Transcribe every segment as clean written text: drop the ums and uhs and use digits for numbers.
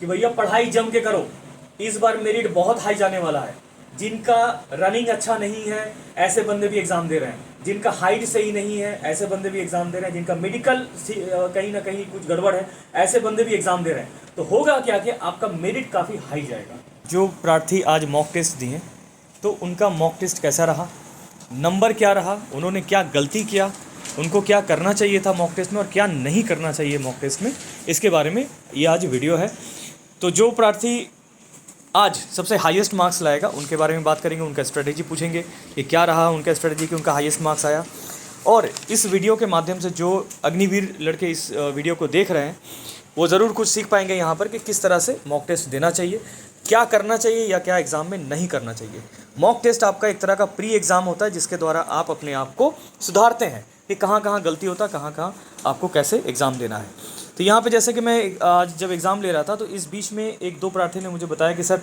कि भैया पढ़ाई जम के करो, इस बार मेरिट बहुत हाई जाने वाला है। जिनका रनिंग अच्छा नहीं है ऐसे बंदे भी एग्जाम दे रहे हैं, जिनका हाइट सही नहीं है ऐसे बंदे भी एग्जाम दे रहे हैं, जिनका मेडिकल कहीं ना कहीं कुछ गड़बड़ है ऐसे बंदे भी एग्जाम दे रहे हैं। तो होगा क्या कि आपका मेरिट काफ़ी हाई जाएगा। जो प्रार्थी आज मॉक टेस्ट दिए तो उनका मॉक टेस्ट कैसा रहा, नंबर क्या रहा, उन्होंने क्या गलती किया, उनको क्या करना चाहिए था मॉक टेस्ट में और क्या नहीं करना चाहिए मॉक टेस्ट में, इसके बारे में ये आज वीडियो है। तो जो प्रार्थी आज सबसे हाईएस्ट मार्क्स लाएगा उनके बारे में बात करेंगे, उनका स्ट्रेटेजी पूछेंगे कि क्या रहा उनका स्ट्रेटेजी कि उनका हाईएस्ट मार्क्स आया। और इस वीडियो के माध्यम से जो अग्निवीर लड़के इस वीडियो को देख रहे हैं वो ज़रूर कुछ सीख पाएंगे यहाँ पर कि किस तरह से मॉक टेस्ट देना चाहिए, क्या करना चाहिए या क्या एग्ज़ाम में नहीं करना चाहिए। मॉक टेस्ट आपका एक तरह का प्री एग्ज़ाम होता है जिसके द्वारा आप अपने आप को सुधारते हैं कि कहाँ कहाँ गलती होता है, कहाँ कहाँ आपको कैसे एग्ज़ाम देना है। तो यहाँ पे जैसे कि मैं आज जब एग्ज़ाम ले रहा था तो इस बीच में एक दो प्रार्थी ने मुझे बताया कि सर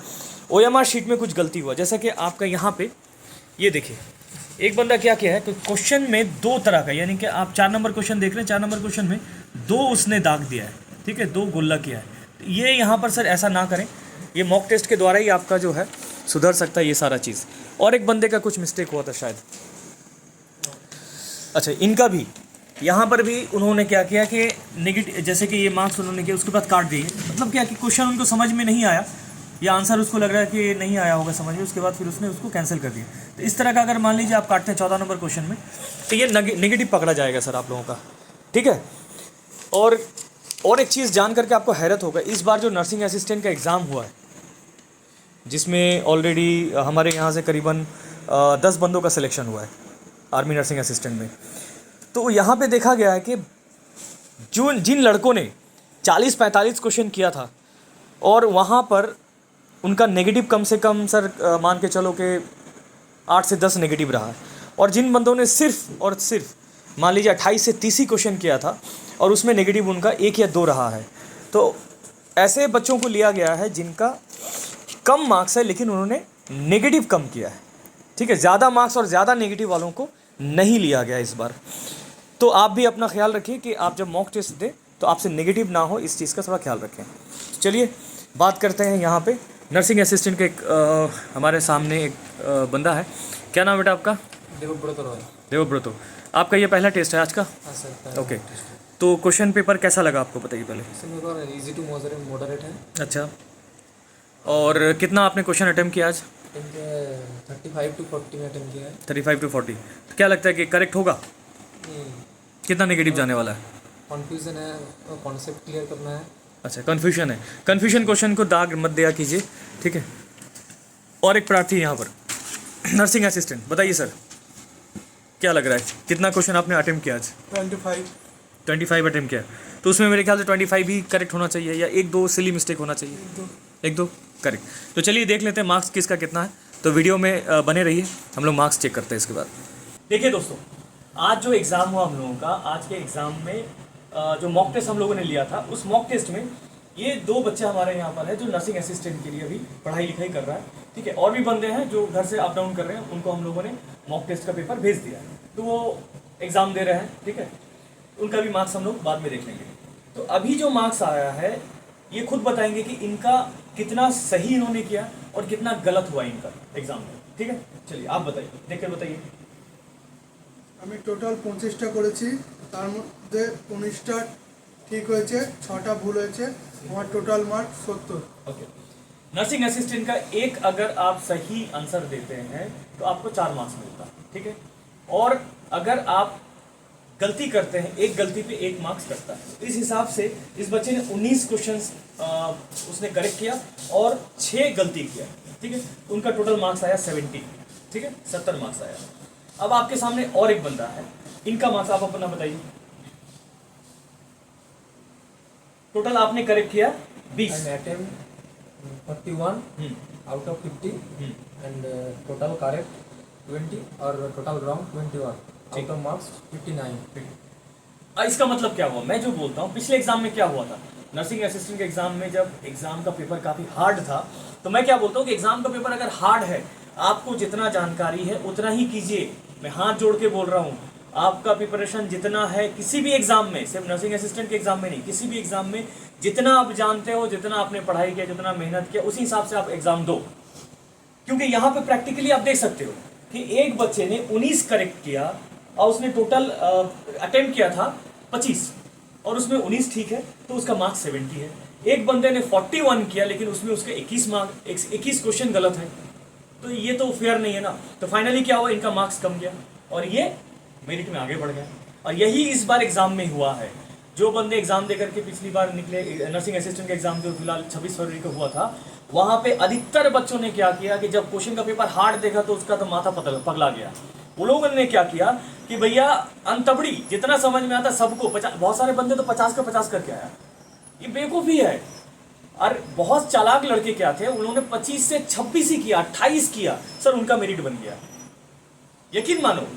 OMR शीट में कुछ गलती हुआ। जैसा कि आपका यहाँ पे ये देखिए, एक बंदा क्या किया है कि क्वेश्चन में दो तरह का, यानी कि आप 4 नंबर क्वेश्चन देख रहे हैं, 4 नंबर क्वेश्चन में 2 उसने दाग दिया है, ठीक है, 2 गोला किया है। ये यहाँ पर सर ऐसा ना करें, ये मॉक टेस्ट के द्वारा ही आपका जो है सुधर सकता है ये सारा चीज़। और एक बंदे का कुछ मिस्टेक हुआ था शायद, अच्छा इनका भी यहाँ पर भी उन्होंने क्या किया कि नेगेटिव, जैसे कि ये मार्क्स उन्होंने किया उसके बाद काट दिए। मतलब क्या कि क्वेश्चन उनको समझ में नहीं आया या आंसर उसको लग रहा है कि नहीं आया होगा समझ में, उसके बाद फिर उसने उसको कैंसिल कर दिया। तो इस तरह का अगर मान लीजिए आप काटते हैं 14 नंबर क्वेश्चन में तो ये नेगेटिव पकड़ा जाएगा सर आप लोगों का, ठीक है। और एक चीज़ जान करके आपको हैरत होगा, इस बार जो नर्सिंग असिस्टेंट का एग्ज़ाम हुआ है जिसमें ऑलरेडी हमारे यहाँ से करीबन 10 बंदों का सिलेक्शन हुआ है आर्मी नर्सिंग असिस्टेंट में, तो यहाँ पे देखा गया है कि जिन लड़कों ने 40-45 क्वेश्चन किया था और वहाँ पर उनका नेगेटिव कम से कम सर मान के चलो कि 8 से 10 नेगेटिव रहा है, और जिन बंदों ने सिर्फ और सिर्फ मान लीजिए 28 से 30 ही क्वेश्चन किया था और उसमें नेगेटिव उनका 1 या 2 रहा है। तो ऐसे बच्चों को लिया गया है जिनका कम मार्क्स है लेकिन उन्होंने नेगेटिव कम किया है, ठीक है। ज़्यादा मार्क्स और ज़्यादा नेगेटिव वालों को नहीं लिया गया इस बार। तो आप भी अपना ख्याल रखिए कि आप जब मॉक टेस्ट दें तो आपसे नेगेटिव ना हो, इस चीज़ का थोड़ा ख्याल रखें। चलिए बात करते हैं यहाँ पे नर्सिंग असिस्टेंट के हमारे सामने एक बंदा है। क्या नाम बेटा आपका? देवव्रत। देवव्रत। आपका ये पहला टेस्ट है आज का? हाँ सर। ओके, तो क्वेश्चन पेपर कैसा लगा आपको बताइए पहले। सर मेरे को इजी टू मॉडरेट है। अच्छा, और कितना आपने क्वेश्चन अटेम्प्ट किया आज? 35 to 40 में अटेम्प्ट किया है। 35 to 40। तो क्या लगता है कि करेक्ट होगा? कितना नेगेटिव जाने वाला है? कन्फ्यूजन है, कॉन्सेप्ट क्लियर करना है। अच्छा, कन्फ्यूजन है, कन्फ्यूजन क्वेश्चन को दाग मत दिया कीजिए, ठीक है। और एक प्रार्थी यहाँ पर नर्सिंग असिस्टेंट, बताइए सर क्या लग रहा है, कितना क्वेश्चन आपने अटेम्प्ट किया आज? 25 अटेम्प्ट किया, तो उसमें मेरे ख्याल से 25 ही करेक्ट होना चाहिए या 1-2 सिली मिस्टेक होना चाहिए? 1-2 करेक्ट। तो चलिए देख लेते हैं मार्क्स किसका कितना है, तो वीडियो में बने रहिए, हम लोग मार्क्स चेक करते हैं इसके बाद। देखिए दोस्तों, आज जो एग्ज़ाम हुआ हम लोगों का, आज के एग्ज़ाम में जो मॉक टेस्ट हम लोगों ने लिया था उस मॉक टेस्ट में ये 2 बच्चे हमारे यहाँ पर है जो नर्सिंग असिस्टेंट के लिए अभी पढ़ाई लिखाई कर रहा है, ठीक है। और भी बंदे हैं जो घर से अप डाउन कर रहे हैं, उनको हम लोगों ने मॉक टेस्ट का पेपर भेज दिया है, तो वो एग्ज़ाम दे रहे हैं, ठीक है। उनका भी मार्क्स हम लोग बाद में देख लेंगे। तो अभी जो मार्क्स आया है ये खुद बताएंगे कि इनका कितना सही इन्होंने किया और कितना गलत हुआ इनका एग्जाम में, ठीक है। चलिए आप बताइए, देख कर बताइए। আমি টোটাল 25টা করেছি, তার মধ্যে 19টা ঠিক হয়েছে, 6টা ভুল হয়েছে, আমার total mark 70। Okay, nursing assistant का एक अगर आप सही आंसर देते हैं तो आपको 4 मार्क्स मिलता है, ठीक है। और अगर आप गलती करते हैं, एक गलती पे 1 मार्क्स कटता है। इस हिसाब से इस बच्चे ने 19 क्वेश्चंस उसने करेक्ट किया और 6 गलती किया, ठीक है। उनका टोटल मार्क्स आया 70, ठीक है, 70 मार्क्स आया। अब आपके सामने और एक बंदा है, इनका मार्क्स आप अपना बताइए। टोटल आपने करेक्ट किया 20, attempt 41 out of 50 and total correct 20 और total wrong 21, out of marks 59। इसका मतलब क्या हुआ, मैं जो बोलता हूँ पिछले एग्जाम में क्या हुआ था, नर्सिंग असिस्टेंट के एग्जाम में जब एग्जाम का पेपर काफ़ी हार्ड था, तो मैं क्या बोलता हूँ कि एग्जाम का पेपर अगर हार्ड है, आपको जितना जानकारी है उतना ही कीजिए। मैं हाथ जोड़ के बोल रहा हूँ, आपका प्रिपरेशन जितना है किसी भी एग्जाम में, सिर्फ नर्सिंग असिस्टेंट के एग्जाम में नहीं, किसी भी एग्जाम में जितना आप जानते हो, जितना आपने पढ़ाई किया, जितना मेहनत किया, उसी हिसाब से आप एग्जाम दो। क्योंकि यहाँ पे प्रैक्टिकली आप देख सकते हो कि एक बच्चे ने 19 करेक्ट किया और उसने टोटल अटेम्प्ट किया था 25 और उसमें 19 ठीक है तो उसका मार्क्स 70 है। एक बंदे ने 41 किया लेकिन उसमें उसके 21 क्वेश्चन गलत है, तो ये तो फेयर नहीं है ना। तो फाइनली क्या हुआ, इनका मार्क्स कम गया और ये मेरिट में आगे बढ़ गया। और यही इस बार एग्जाम में हुआ है। जो बंदे एग्जाम दे करके पिछली बार निकले, नर्सिंग असिस्टेंट का एग्जाम जो फिलहाल 26 फरवरी को हुआ था, वहाँ पे अधिकतर बच्चों ने क्या किया कि जब क्वेश्चन का पेपर हार्ड देखा तो उसका तो माथा पगला गया। वो लोगों ने क्या किया कि भैया अंतबड़ी जितना समझ में आता सबको 50, बहुत सारे बंदे तो 50 का 50 करके आया। ये बेवकूफ़ी है। और बहुत चालाक लड़के क्या थे, उन्होंने 25 से 26 ही किया, 28 किया, सर उनका मेरिट बन गया। यकीन मानो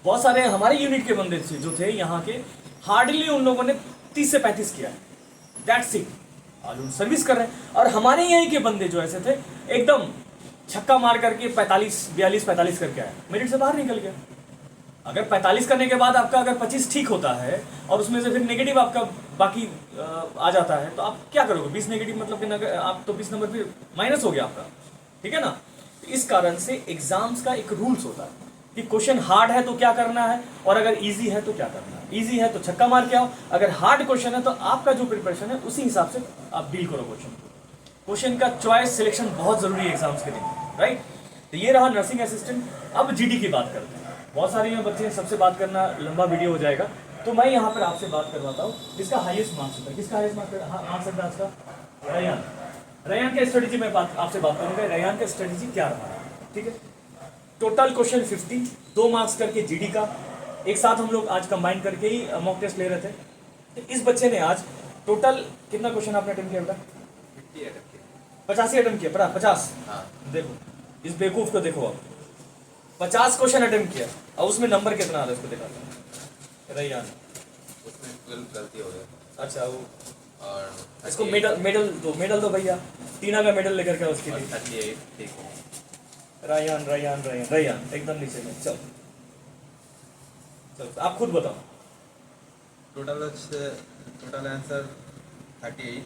बहुत सारे हमारे यूनिट के बंदे थे जो थे यहाँ के, हार्डली उन लोगों ने 30 से 35 किया, दैट्स इट। आज उन सर्विस कर रहे हैं। और हमारे यहीं के बंदे जो ऐसे थे एकदम छक्का मार करके 42-45 करके आए, मेरिट से बाहर निकल गया। अगर 45 करने के बाद आपका अगर 25 ठीक होता है और उसमें से फिर नेगेटिव आपका बाकी आ जाता है तो आप क्या करोगे? 20 नेगेटिव मतलब कि आप तो 20 नंबर फिर माइनस हो गया आपका, ठीक है ना। तो इस कारण से एग्जाम्स का एक रूल्स होता है कि क्वेश्चन हार्ड है तो क्या करना है और अगर इजी है तो क्या करना है। इजी है तो छक्का मार के आओ, अगर हार्ड क्वेश्चन है तो आपका जो प्रिपरेशन है उसी हिसाब से आप डील करो क्वेश्चन का चॉइस सिलेक्शन बहुत जरूरी है एग्जाम्स के दिन, राइट। तो ये रहा नर्सिंग असिस्टेंट। अब जीडी की बात करते हैं। बहुत सारे यहाँ बच्चे हैं, सबसे बात करना लंबा वीडियो हो जाएगा, तो मैं यहाँ पर आपसे बात करवाता हूँ जिसका हाईएस्ट मार्क्स होता है। किसका हाईएस्ट मार्क्स है आज का? रैयान का स्ट्रेटेजी में आपसे बात करूँगा। रैयान का स्ट्रेटेजी क्या रहा है, ठीक है। टोटल क्वेश्चन 50, 2 मार्क्स करके जीडी का, एक साथ हम लोग आज कंबाइन करके ही मॉक टेस्ट ले रहे थे। तो इस बच्चे ने आज टोटल कितना क्वेश्चन आपने अटेम्प्ट किया बेटा? 85 अटेम्प्ट किया। पढ़ा 50? हाँ। देखो इस बेवकूफ को देखो, आप 50 क्वेश्चन अटेम्प्ट किया और उसमें नंबर कितना आ रहा है उसको दिखाता हूँ। रैयान उसमें 12 गलती हो गया। अच्छा, वो और इसको मेडल दो भैया, टीना का मेडल लेकर के उसके लिए। 38 ठीक है। रैयान एकदम नीचे में। चल आप खुद बताओ। Total answer 38।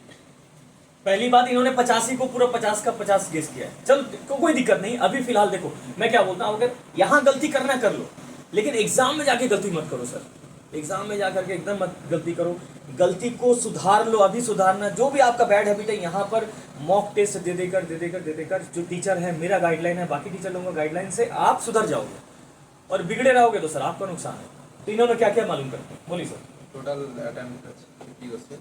पहली बात, इन्होंने 85 को पूरा 50 का 50 गेस किया है। चल कोई दिक्कत नहीं। अभी फिलहाल देखो मैं क्या बोलता हूँ, अगर यहाँ गलती करना कर लो, लेकिन एग्जाम में जाके गलती मत करो सर। एग्जाम में जाकर के एकदम मत गलती करो, गलती को सुधार लो। अभी सुधारना, जो भी आपका बैड हैबिट है, यहाँ पर मॉक टेस्ट दे देकर जो टीचर है, मेरा गाइडलाइन है, बाकी टीचर लोगों का गाइडलाइन से आप सुधर जाओगे। और बिगड़े रहोगे तो सर आपका नुकसान है। तो इन्होंने क्या क्या मालूम करते हैं, बोलिए सर। टोटल अटेम्प्ट 50 से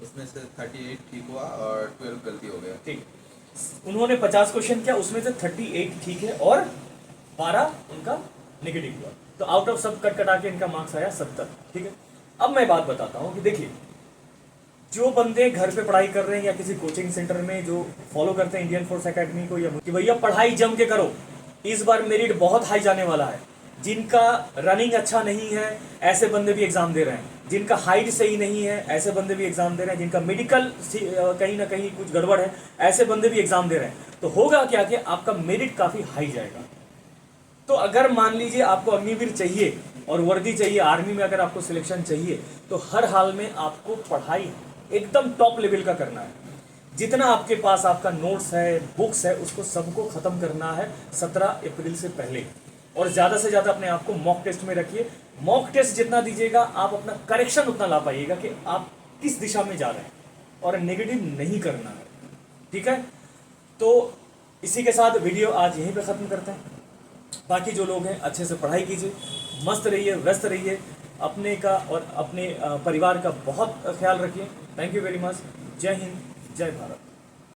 उसमें से 38 ठीक हुआ और 12 गलती हो गया। ठीक, उन्होंने 50 क्वेश्चन किया, उसमें से 38 ठीक है और 12 उनका नेगेटिव हुआ। तो आउट ऑफ सब कट कटा के इनका मार्क्स आया 70, ठीक है। अब मैं बात बताता हूँ कि देखिए, जो बंदे घर पे पढ़ाई कर रहे हैं या किसी कोचिंग सेंटर में जो फॉलो करते हैं इंडियन फोर्स एकेडमी को, या कि भैया पढ़ाई जम के करो, इस बार मेरिट बहुत हाई जाने वाला है। जिनका रनिंग अच्छा नहीं है ऐसे बंदे भी एग्जाम दे रहे हैं, जिनका हाइट सही नहीं है ऐसे बंदे भी एग्जाम दे रहे हैं, जिनका मेडिकल कहीं ना कहीं कुछ गड़बड़ है ऐसे बंदे भी एग्जाम दे रहे हैं। तो होगा क्या कि आपका मेरिट काफ़ी हाई जाएगा। तो अगर मान लीजिए आपको अग्निवीर चाहिए और वर्दी चाहिए, आर्मी में अगर आपको सिलेक्शन चाहिए, तो हर हाल में आपको पढ़ाई एकदम टॉप लेवल का करना है। जितना आपके पास आपका नोट्स है, बुक्स है, उसको सबको ख़त्म करना है 17 अप्रैल से पहले। और ज़्यादा से ज़्यादा अपने आप को मॉक टेस्ट में रखिए। मॉक टेस्ट जितना दीजिएगा आप अपना करेक्शन उतना ला पाइएगा कि आप किस दिशा में जा रहे हैं, और नेगेटिव नहीं करना है, ठीक है। तो इसी के साथ वीडियो आज यहीं पे ख़त्म करते हैं। बाकी जो लोग हैं अच्छे से पढ़ाई कीजिए, मस्त रहिए, व्यस्त रहिए, अपने का और अपने परिवार का बहुत ख्याल रखिए। Thank you very much. जय हिंद, जय भारत।